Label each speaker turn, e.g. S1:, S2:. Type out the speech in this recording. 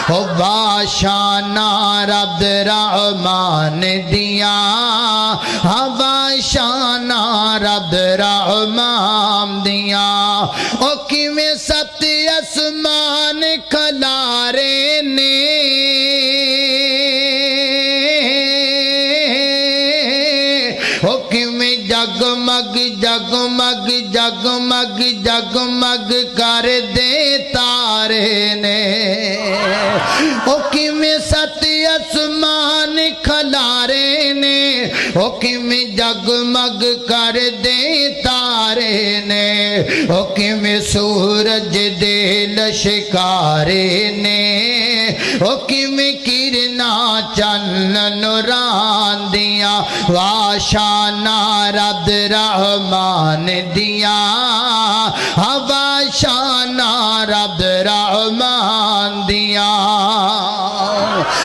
S1: हो बाशाना रब रहमान दिया हवाशाना रब रहमान दिया ओ किवें सत आसमान खलारे ने ओ किवें जगमग जगमग जगमग जगमग कर दे तारे ने ओ किवें सत आसमान खलारे ने ओ किवें जगमग कर दे तारे ने ओ किवें सूरज दे लश्कारे ने ओ किवें किरना चन्न नूरान दिया वाशाना रब रहमान दिया हवाशाना रब रहमान दिया